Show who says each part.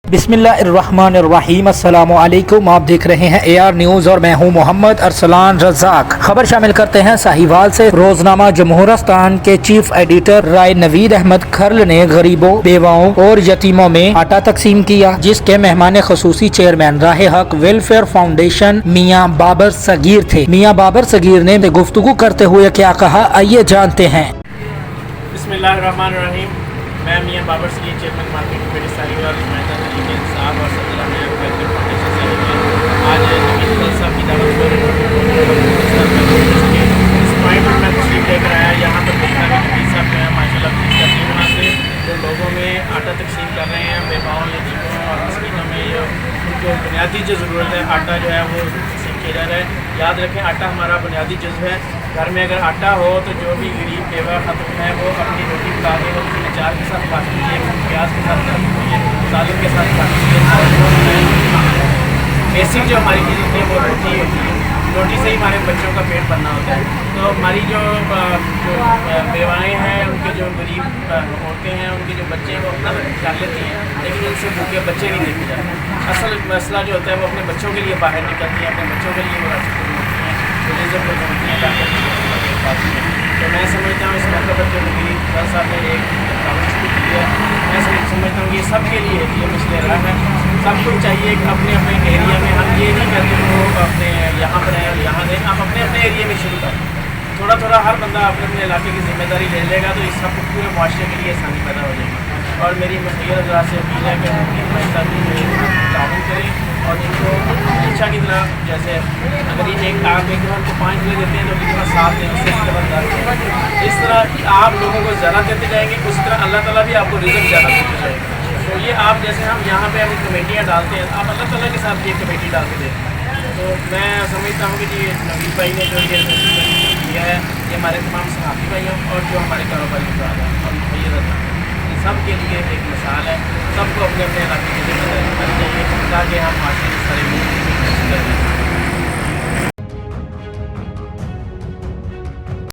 Speaker 1: बिस्मिल्लाहिर्रहमानिर्रहीम। अस्सलामु अलैकुम। आप देख रहे हैं AR न्यूज़ और मैं हूं मोहम्मद अरसलान रज़ाक। खबर शामिल करते हैं साहिवाल से। रोजनामा जमहूरिस्तान के चीफ एडिटर राय नवीद अहमद खर्ल ने गरीबों, बेवाओं और यतीमों में आटा तकसीम किया, जिसके मेहमान खसूसी चेयरमैन राह हक वेलफेयर फाउंडेशन मियाँ बाबर सगीर थे। मियाँ बाबर सगीर ने गुफ्तगू करते हुए क्या कहा, आइए जानते हैं।
Speaker 2: बिस्मिल्लाहिर्रहमानिर्रहीम। मैं मियाँ Babar Sagheer chairman market committee Sahiwal मैदान अली के साहब और सदर में वेलफेयर फाउंडेशन साहिवाल आज नवीद खल साहब की दावत पर इस पॉइंट पर मैं तशरीफ लेकर आया। यहाँ पर देखा कि नवीद साहब जो है माशाल्लाह तकरीबन से जो लोगों में आटा तकसीम कर रहे हैं, बेवाओं, यतीमों और मस्किनों में जो बुनियादी जो ज़रूरत है आटा जो है वो तकसीम किया जा रहा है। याद रखें, आटा हमारा बुनियादी जुज़्व है। घर में अगर आटा हो तो जो भी गरीब बेवा खत्म है वो अपनी रोटी पका के वो अचार के साथ खा सकती है, प्याज के साथ खा सकती है, सालन के साथ खा सकती है। बेसिक जो हमारी चीज़ होती है वो रोटी होती है। रोटी से ही हमारे बच्चों का पेट भरना होता है। तो हमारी जो बेवाएँ हैं, उनके जो गरीब औरतें हैं, उनके जो बच्चे हैं वो अपना ख्याल लेती हैं, लेकिन उनसे भूखे बच्चे नहीं देखे जाते। असल मसला जो होता है वो अपने बच्चों के लिए बाहर निकलती है, अपने बच्चों के लिए वो तो मैं समझता हूँ इस मौके पर जो नवीद खल साहब ने एक शुरू की है, मैं समझता हूँ कि सबके लिए ये मसले रहा है। सबको चाहिए कि अपने अपने एरिया में, हम ये नहीं कहते कि वो अपने यहाँ पर हैं और यहाँ नहीं, आप अपने अपने एरिया में शुरू करें। थोड़ा थोड़ा हर बंदा अपने अपने इलाके की जिम्मेदारी ले लेगा तो इस सब पूरे मुआशरे के लिए आसानी पैदा हो जाएगी। और मेरी मुखिया हज़रात से अपील है कि ताउन करें और इनको शिक्षा की तरह, जैसे अगर ये आप एक दफ़ा को 5 किलो देते हैं तो एक दफ़ा 7 दें, उससे एक दफ़ा 10 दें। इस तरह कि आप लोगों को ज़्यादा देते जाएंगे, उसी तरह अल्लाह ताला भी आपको रिज़्क़ ज़्यादा देते जाएगा। तो ये आप जैसे हम यहाँ पे अपनी कमेटियाँ डालते हैं, आप अल्लाह ताला के साथ ये कमेटी डाल के देते हैं। तो मैं समझता हूँ कि जी नवीद भाई ने जो ये किया है, ये हमारे तमाम सहाफ़ी भाइयों और जो हमारे कारोबारी अफराद हैं और मुखिया सब के लिए एक मिसाल है। सबको अपने अपने इलाके की जिम्मेदारी करनी चाहिए ताकि हम माशरे सारे